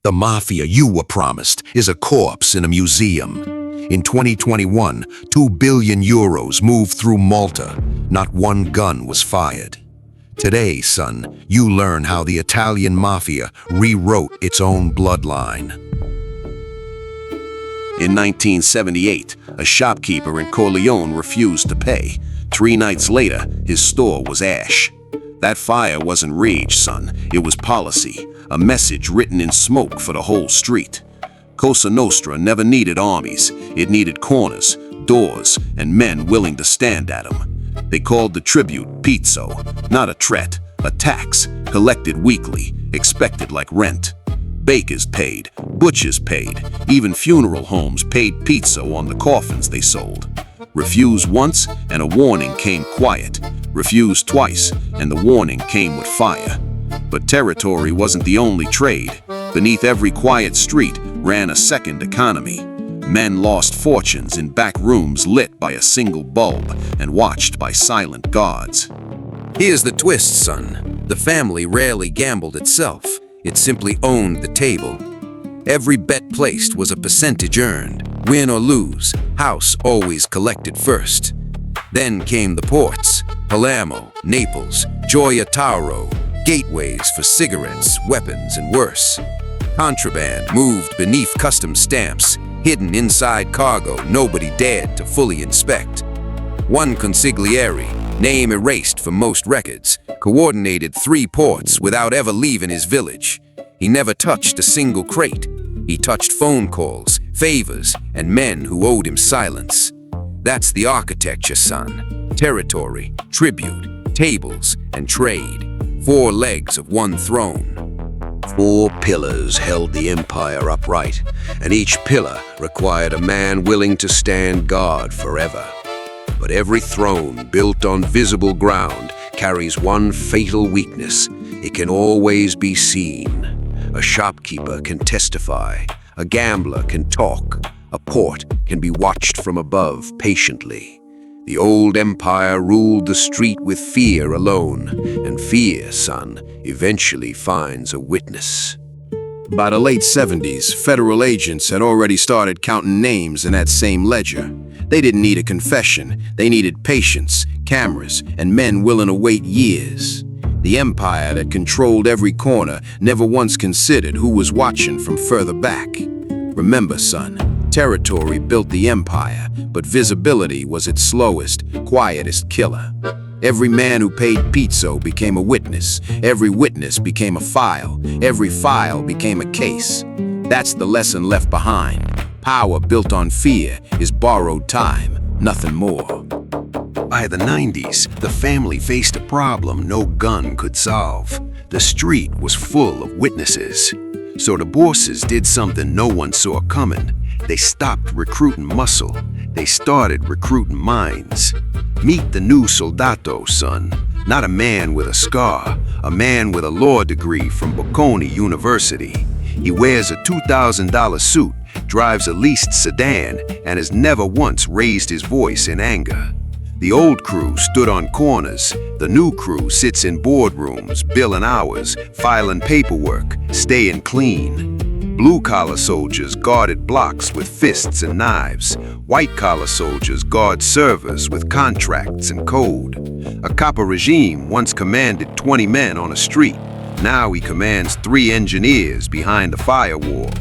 The mafia you were promised is a corpse in a museum. In 2021, 2 billion euros moved through Malta. Not one gun was fired. Today, son, you learn how the Italian Mafia rewrote its own bloodline. In 1978, a shopkeeper in Corleone refused to pay. 3 nights later, his store was ash. That fire wasn't rage, son. It was policy, a message written in smoke for the whole street. Cosa Nostra never needed armies. It needed corners, doors, and men willing to stand at them. They called the tribute Pizzo, not a threat, a tax, collected weekly, expected like rent. Bakers paid, butchers paid, even funeral homes paid Pizzo on the coffins they sold. Refuse once, and a warning came quiet. Refuse twice, and the warning came with fire. But territory wasn't the only trade. Beneath every quiet street ran a second economy. Men lost fortunes in back rooms lit by a single bulb and watched by silent guards. Here's the twist, son. The family rarely gambled itself. It simply owned the table. Every bet placed was a percentage earned. Win or lose, house always collected first. Then came the ports, Palermo, Naples, Gioia Tauro, gateways for cigarettes, weapons, and worse. Contraband moved beneath custom stamps, hidden inside cargo nobody dared to fully inspect. One consigliere, name erased from most records, coordinated 3 ports without ever leaving his village. He never touched a single crate. He touched phone calls, favors, and men who owed him silence. That's the architecture, son. Territory, tribute, tables, and trade. 4 legs of one throne. 4 pillars held the empire upright, and each pillar required a man willing to stand guard forever. But every throne built on visible ground carries one fatal weakness. It can always be seen. A shopkeeper can testify. A gambler can talk. A port can be watched from above patiently. The old empire ruled the street with fear alone, and fear, son, eventually finds a witness. By the late 70s, federal agents had already started counting names in that same ledger. They didn't need a confession. They needed patience, cameras, and men willing to wait years. The empire that controlled every corner never once considered who was watching from further back. Remember, son, territory built the empire, but visibility was its slowest, quietest killer. Every man who paid Pizzo became a witness. Every witness became a file. Every file became a case. That's the lesson left behind. Power built on fear is borrowed time, nothing more. By the 90s, the family faced a problem no gun could solve. The street was full of witnesses. So the bosses did something no one saw coming. They stopped recruiting muscle. They started recruiting minds. Meet the new soldato, son. Not a man with a scar, a man with a law degree from Bocconi University. He wears a $2,000 suit, drives a leased sedan, and has never once raised his voice in anger. The old crew stood on corners. The new crew sits in boardrooms, billing hours, filing paperwork, staying clean. Blue-collar soldiers guarded blocks with fists and knives. White-collar soldiers guard servers with contracts and code. A copper regime once commanded 20 men on a street. Now he commands 3 engineers behind a firewall.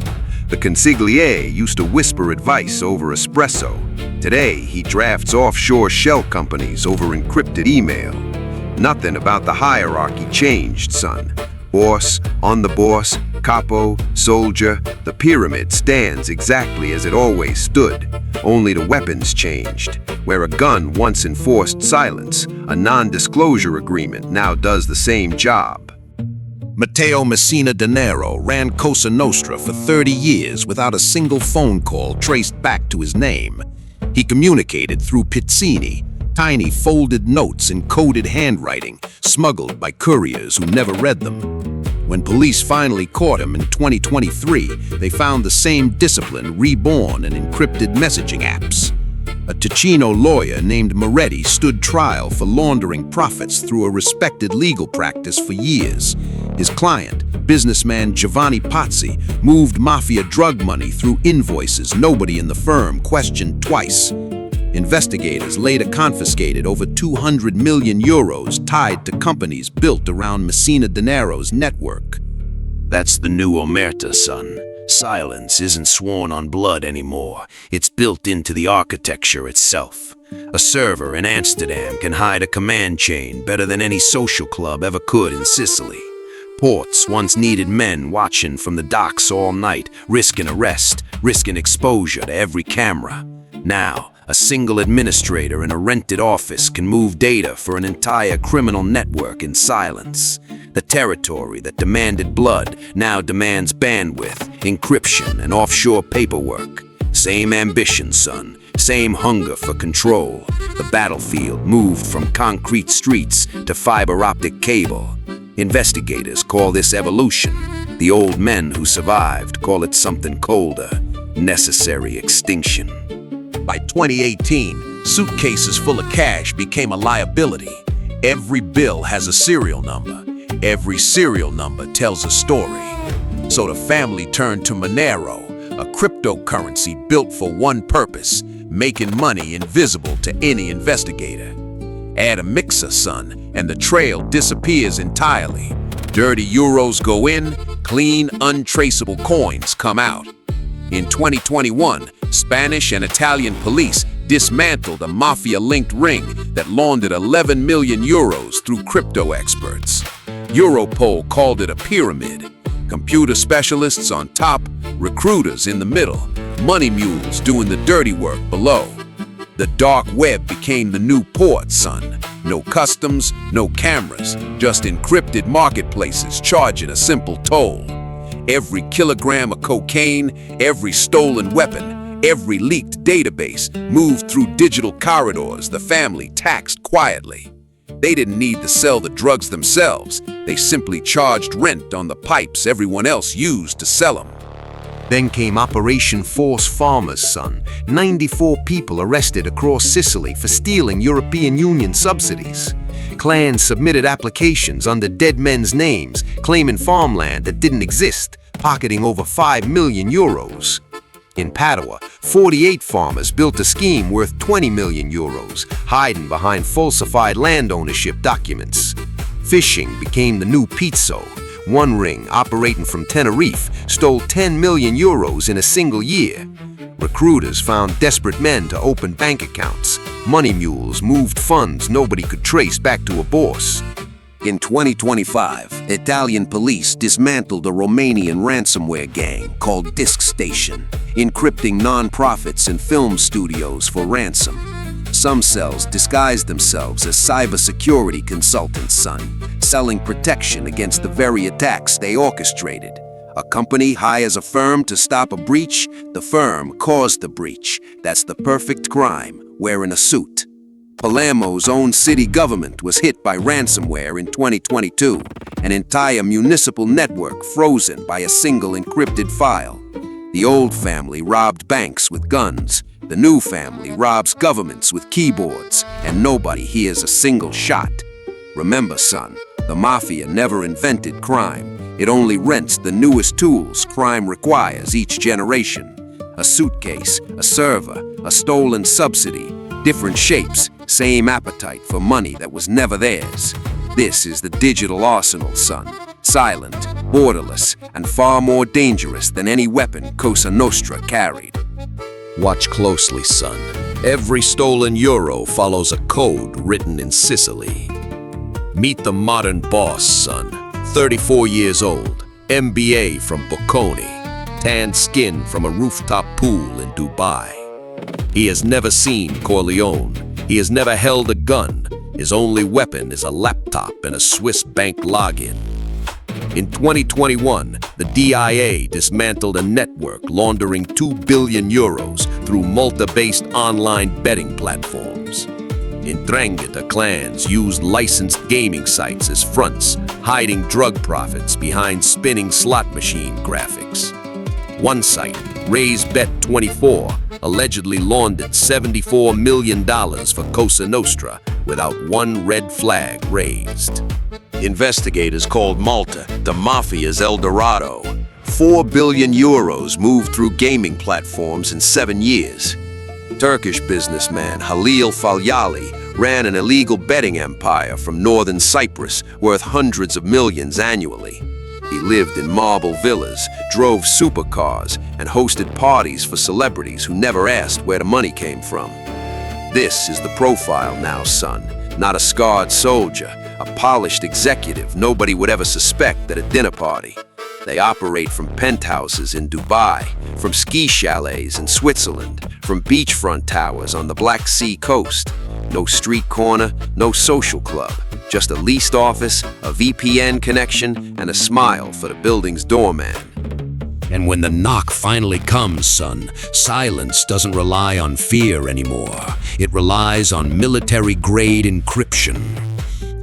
The consigliere used to whisper advice over espresso. Today, he drafts offshore shell companies over encrypted email. Nothing about the hierarchy changed, son. Boss, on the boss, capo, soldier, the pyramid stands exactly as it always stood. Only the weapons changed. Where a gun once enforced silence, a non-disclosure agreement now does the same job. Messina Denaro ran Cosa Nostra for 30 years without a single phone call traced back to his name. He communicated through pizzini, tiny folded notes in coded handwriting, smuggled by couriers who never read them. When police finally caught him in 2023, they found the same discipline reborn in encrypted messaging apps. A Ticino lawyer named Moretti stood trial for laundering profits through a respected legal practice for years. His client, businessman Giovanni Pazzi moved mafia drug money through invoices nobody in the firm questioned twice. Investigators later confiscated over 200 million euros tied to companies built around Messina Denaro's network. That's the new Omertà, son. Silence isn't sworn on blood anymore. It's built into the architecture itself. A server in Amsterdam can hide a command chain better than any social club ever could in Sicily. Ports once needed men watching from the docks all night, risking arrest, risking exposure to every camera. Now, a single administrator in a rented office can move data for an entire criminal network in silence. The territory that demanded blood now demands bandwidth, encryption, and offshore paperwork. Same ambition, son. Same hunger for control. The battlefield moved from concrete streets to fiber optic cable. Investigators call this evolution. The old men who survived call it something colder. Necessary extinction. By 2018, suitcases full of cash became a liability. Every bill has a serial number. Every serial number tells a story. So the family turned to Monero, a cryptocurrency built for one purpose, making money invisible to any investigator. Add a mixer, son, and the trail disappears entirely. Dirty euros go in, clean, untraceable coins come out. In 2021, Spanish and Italian police dismantled a mafia-linked ring that laundered 11 million euros through crypto experts. Europol called it a pyramid. Computer specialists on top, recruiters in the middle, money mules doing the dirty work below. The dark web became the new port, son. No customs, no cameras, just encrypted marketplaces charging a simple toll. Every kilogram of cocaine, every stolen weapon, every leaked database moved through digital corridors the family taxed quietly. They didn't need to sell the drugs themselves. They simply charged rent on the pipes everyone else used to sell them. Then came Operation Force Farmers, son. 94 people arrested across Sicily for stealing European Union subsidies. Clans submitted applications under dead men's names, claiming farmland that didn't exist, pocketing over 5 million euros. In Padua, 48 farmers built a scheme worth 20 million euros, hiding behind falsified land ownership documents. Phishing became the new Pizzo. One ring, operating from Tenerife, stole 10 million euros in a single year. Recruiters found desperate men to open bank accounts. Money mules moved funds nobody could trace back to a boss. In 2025, Italian police dismantled a Romanian ransomware gang called Disk Station, encrypting non-profits and film studios for ransom. Some cells disguised themselves as cybersecurity consultants, son, selling protection against the very attacks they orchestrated. A company hires a firm to stop a breach, the firm caused the breach. That's the perfect crime, wearing a suit. Palermo's own city government was hit by ransomware in 2022, an entire municipal network frozen by a single encrypted file. The old family robbed banks with guns. The new family robs governments with keyboards, and nobody hears a single shot. Remember, son, the mafia never invented crime. It only rents the newest tools crime requires each generation. A suitcase, a server, a stolen subsidy, different shapes, same appetite for money that was never theirs. This is the digital arsenal, son. Silent, borderless, and far more dangerous than any weapon Cosa Nostra carried. Watch closely, son. Every stolen euro follows a code written in Sicily. Meet the modern boss, son. 34 years old, MBA from Bocconi, tanned skin from a rooftop pool in Dubai. He has never seen Corleone. He has never held a gun. His only weapon is a laptop and a Swiss bank login. In 2021, the DIA dismantled a network laundering 2 billion euros through Malta-based online betting platforms. In Ndrangheta, clans used licensed gaming sites as fronts, hiding drug profits behind spinning slot machine graphics. One site, RaiseBet24, allegedly laundered $74 million for Cosa Nostra without one red flag raised. Investigators called Malta the Mafia's El Dorado. 4 billion euros moved through gaming platforms in 7 years. Turkish businessman Halil Falyali ran an illegal betting empire from northern Cyprus worth hundreds of millions annually. He lived in marble villas, drove supercars, and hosted parties for celebrities who never asked where the money came from. This is the profile now, son. Not a scarred soldier, a polished executive nobody would ever suspect at a dinner party. They operate from penthouses in Dubai, from ski chalets in Switzerland, from beachfront towers on the Black Sea coast. No street corner, no social club, just a leased office, a VPN connection, and a smile for the building's doorman. And when the knock finally comes, son, silence doesn't rely on fear anymore. It relies on military-grade encryption.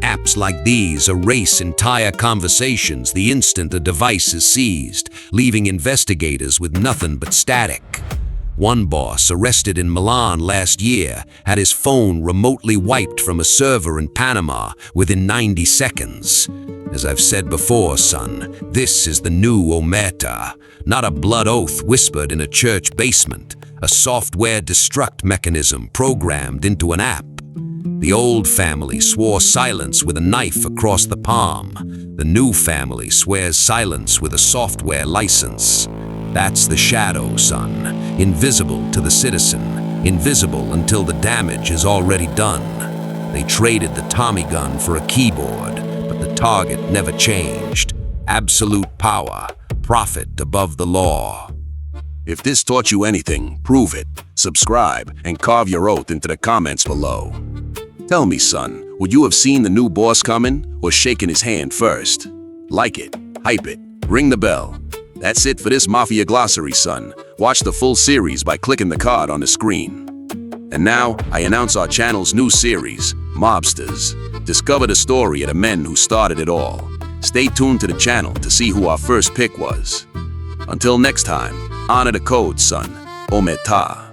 Apps like these erase entire conversations the instant a device is seized, leaving investigators with nothing but static. One boss, arrested in Milan last year, had his phone remotely wiped from a server in Panama within 90 seconds. As I've said before, son, this is the new Omertà, not a blood oath whispered in a church basement, a software destruct mechanism programmed into an app. The old family swore silence with a knife across the palm. The new family swears silence with a software license. That's the shadow, son. Invisible to the citizen. Invisible until the damage is already done. They traded the Tommy gun for a keyboard, but the target never changed. Absolute power. Profit above the law. If this taught you anything, prove it. Subscribe and carve your oath into the comments below. Tell me, son, would you have seen the new boss coming or shaken his hand first? Like it, hype it, ring the bell. That's it for this Mafia glossary, son. Watch the full series by clicking the card on the screen. And now, I announce our channel's new series, Mobsters. Discover the story of the men who started it all. Stay tuned to the channel to see who our first pick was. Until next time, honor the code, son. Omertà.